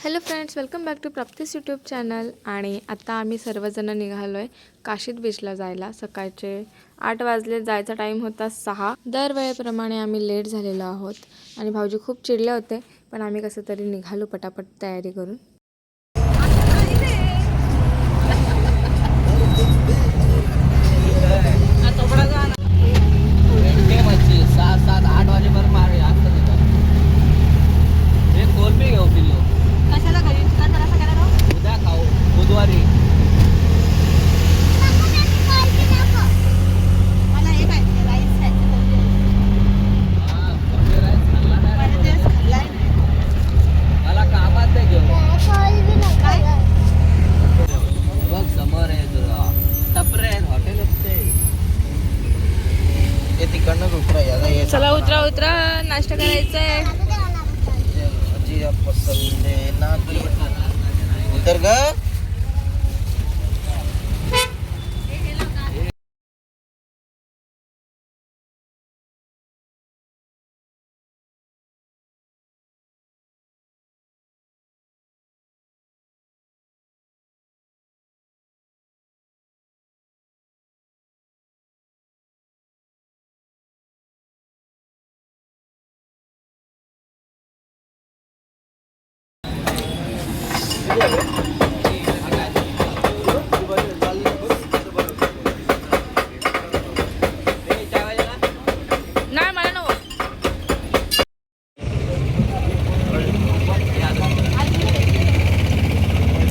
Hello friends, welcome back to प्राप्तीस YouTube channel. आणि आता आम्ही सर्वजण निघालो आहे काशीद बीचला जायला. सकाळचे 8 वाजले, जायचा टाईम होता 6. दरवेळेप्रमाणे आम्ही लेट झालेलो आहोत आणि भाऊजी खूप चिडले होते, पण आम्ही कसं तरी निघालो पटापट तयारी करून. चला उतरा उतरा, नाश्ता करायचा आहे. उतर ग. नाही मला नको.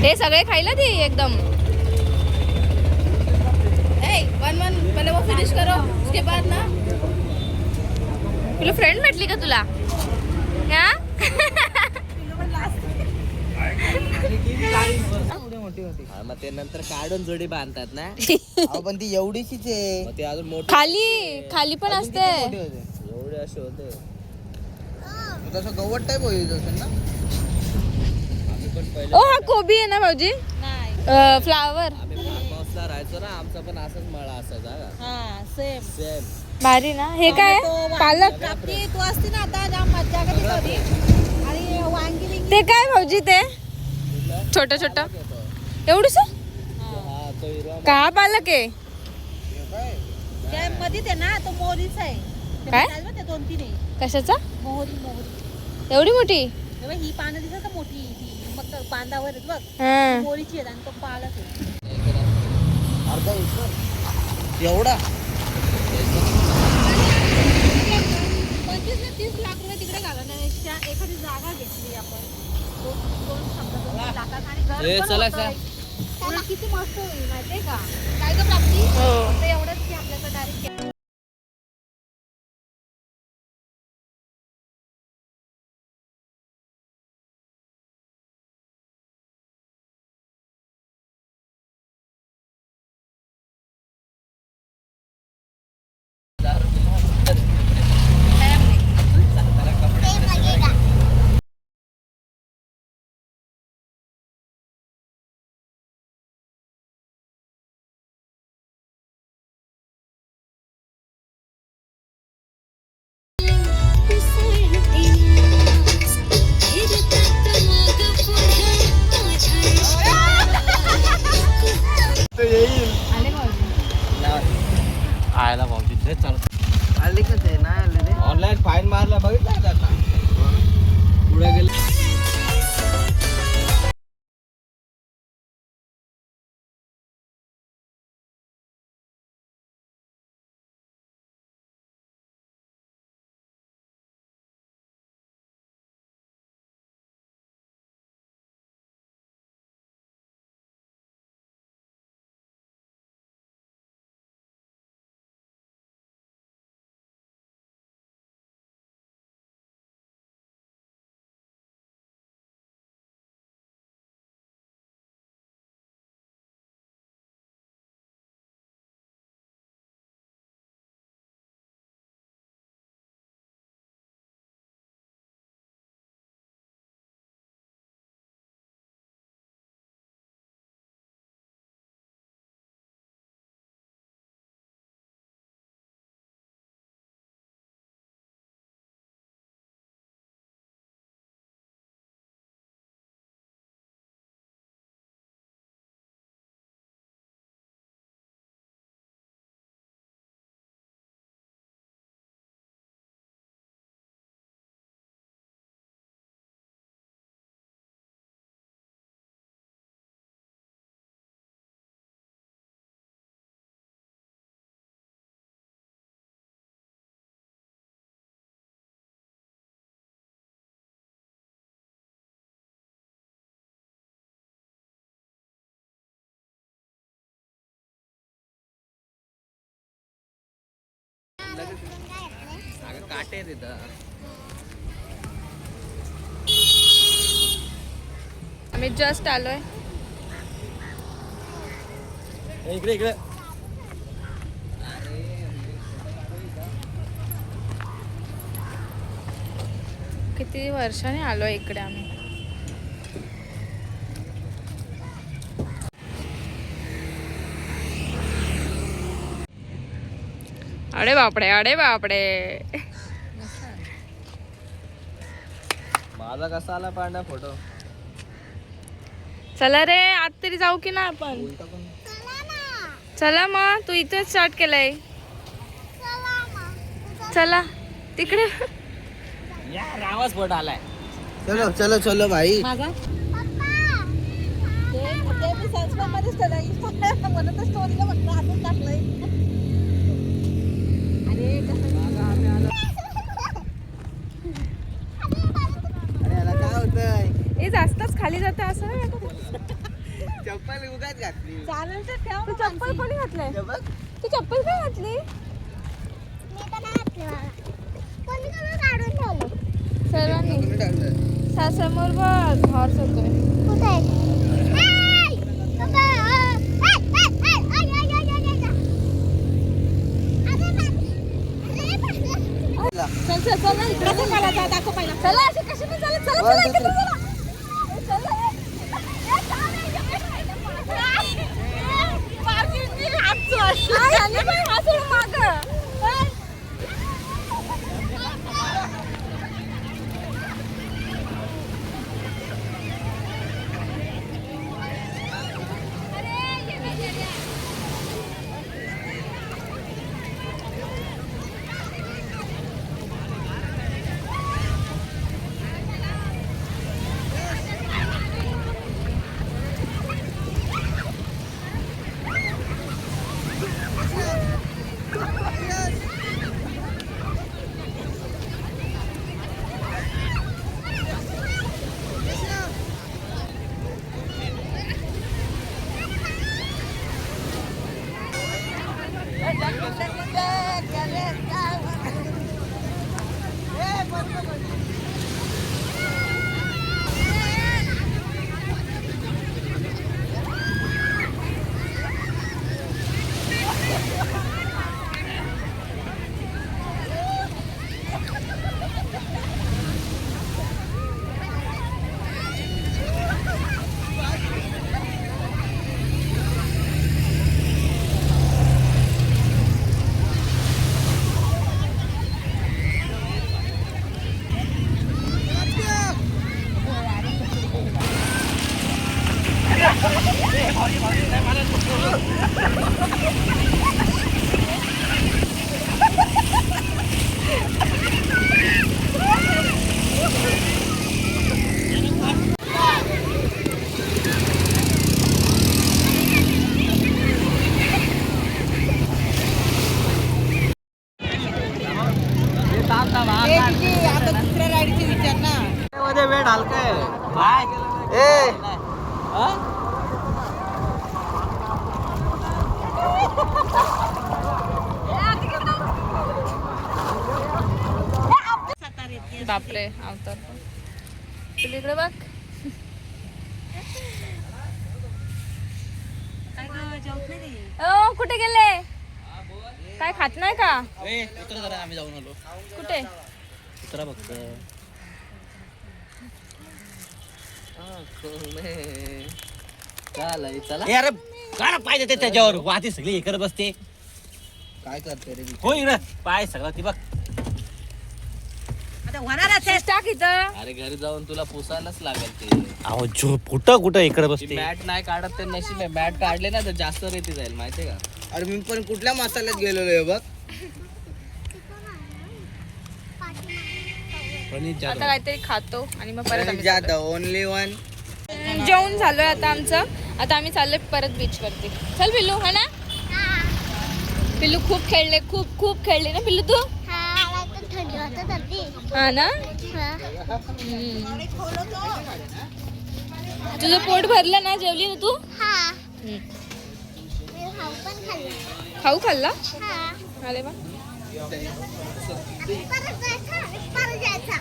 हे सगळे खायला ती एकदम. वन पहले वो फिनिश करो, उसके बाद ना. तुला फ्रेंड भेटली का तुला? हा मग ते नंतर काढून जोडी बांधतात ना. पण ती एवढीशीच आहे. मग ते अजून मोठी खाली पण असते. एवढे असे होते. तसं गवत टाईप होईल असेल ना. आम्ही पण पहिले ओ हा कोबी आहे ना भाऊजी? फ्लावर. आम्ही फार्म हाऊसला राहायचो ना, आमचा पण असंच मळा असायचा का. Same same. भारी ना. हे काय पालक? प्राप्ती तू असते ना आता, जाम मज्जा करत होती. आणि वांगी बिंगी ते काय भाऊजी? ते छोट छोट एवढंच हा तो हिरवा. का पालक आहे? त्या मध्ये ते ना, तो मोहरीचा आहे. ते काय? म्हणतात ना, ते 2-3 आहे. कशाचा? मोहरी. एवढी मोठी? हे बघ, ही पानं दिसत का मोठी, ही मग बांधावर आहेत बघ. हा. मोहरीची आहेत आणि तो पालक आहे. अर्धा एकर. एवढा 25 लाख रुपये तिकडे घालवण्यापेक्षा एखादी जागा घेतली आपण 2 लाखात आणि घर ए, पण चला होतंय. सा. त्याला किती मस्त होईल माहितीये का? काय ग प्राप्ती? हो. फक्त एवढंच की आपल्याकडे डायरेक्ट अगं काटे तिथं. आम्ही जस्ट आलोय. इकडे इकडे. किती वर्षाने आलोय इकडे आम्ही. अरे बापडे अरे बापडे. माझा कसा आला पांढरा फोटो. चला रे आत तरी जाऊ की ना आपण. चला मग तू इथेच स्टार्ट केलंय. चला तिकडे. यार आवाज फोटो आलाय. चलो चलो चलो भाई. माझा ते मी संस्कार मध्येच ठेवलं. इंस्टाग्राम म्हणत स्टोरीला म्हटलं असंच टाकलंय. अरे अरे याला काय होतंय. हे जास्तच खाली जाते असं नाही वाटत? चप्पल उगाच घातली. चालेल तर ठेव. तू चप्पल कोणी घातलंय? हे बघ. तू चप्पल काय घातली? सर्वांनी कोणी टाकलं? समोर बघ हॉर्स होतोय. चल चल चल ना इकडे चल. मला दाखव पहिला. चला अशी कशी पण चालत. चला वर चला चल. इकडे चला. आता दुसऱ्या राईडची विचार ना. मध्ये वेळ हलकाय. काय ए बापरे अवतार. तुला इकडे बघ. कुठे गेले? काय खात नाही का? उतरा जरा. आम्ही जाऊन आलो. कुठे? उतरा फक्त. चला. अरे काय पाय देते त्याच्यावर वाहती सगळी हे करत बसते. काय करते रे. हो इकडं पाय सगळं ती बघ. आता होणारच आहे. टाक इथं. अरे घरी जाऊन तुला पुसायलाच लागेल ते. अहो झो कुठं कुठं इकडे बसते. मॅट नाही काढत ते नशीब आहे. मॅट काढले ना तर जास्त रेती जाईल माहितीये का. अरे मी पण कुठल्या मसाल्यात गेलेलो आहे बघ. आता काहीतरी खातो आणि मग परत आम्ही जात ओनली वन. जेवण झालोय आता आमचं. आता आम्ही चाललोय परत बीच वरती. चल पिल्लू है ना. पिल्लू खूप खेळले. खूप खूप खेळले ना पिल्लू तू. हा ना. तुझं पोट भरलं ना. जेवली ना तू. खाऊ खाल्ला. अरे वा.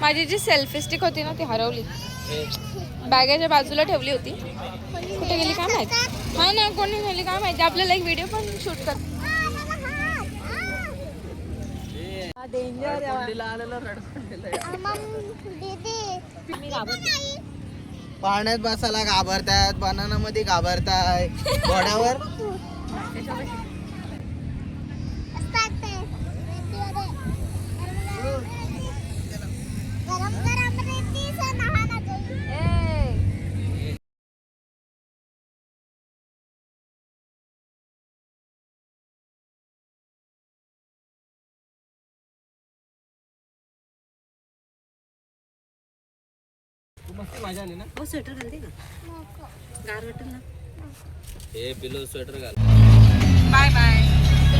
माझी जी सेल्फी स्टिक होती ना ती हरवली. बॅगेच्या बाजूला ठेवली होती. कुठे गेली काय माहिती. हा ना, कोणी गेली काय माहिती. आपल्याला एक व्हिडिओ पण शूट कर. पाण्यात बसायला घाबरतात, बनाना मध्ये घाबरताय, घोड्यावर मजा आली ना. हो स्वेटर घालते का गार वाटेल ना. हे पिलो स्वेटर घाल. Bye bye.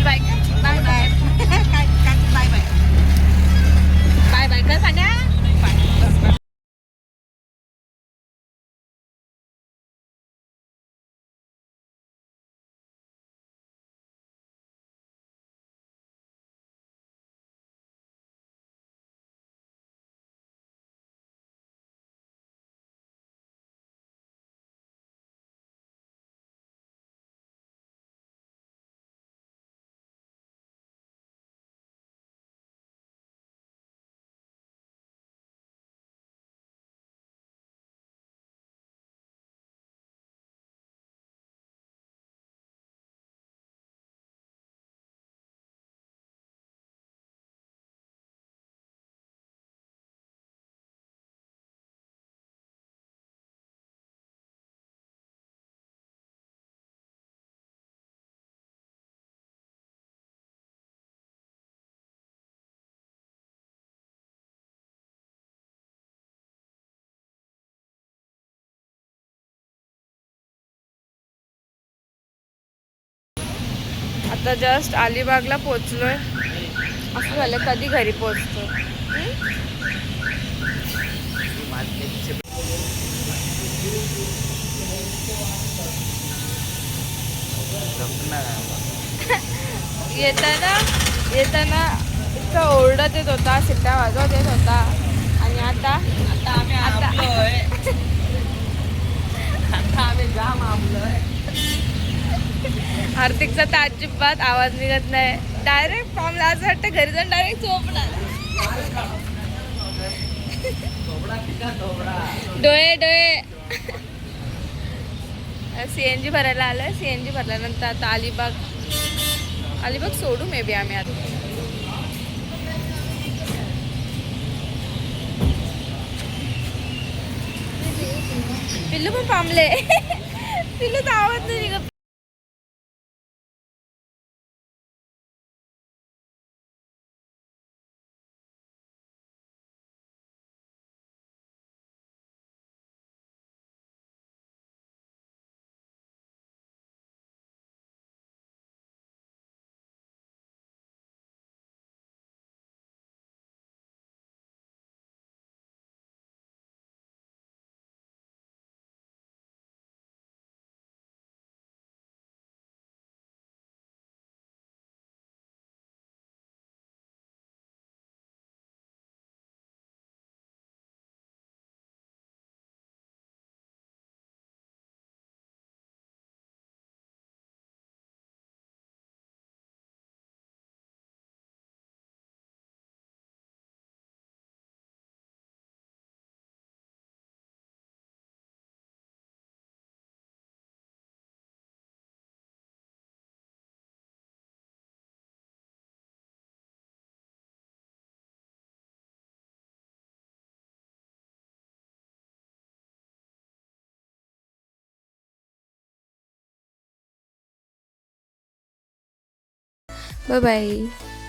Bye bye bye काय बाय बाय बाय बाय कर पाण्या. आता जस्ट अलिबागला पोचलोय. असं झालं कधी घरी पोचतो. येताना इतका ओरडत येत होता, शिट्ट्या वाजवत येत होता. आणि आता हार्दिकचा तर अजिबात आवाज निघत नाही. डायरेक्ट फॉर्मला असं वाटतं घरी जाऊन डायरेक्ट झोपणार. डोळे CNG भरायला आलोय. CNG भरल्यानंतर आता अलिबाग सोडू मे बी आम्ही आता. पिल्लू पण पामले. पिल्लूचा आवाज नाही निघत. Bye bye.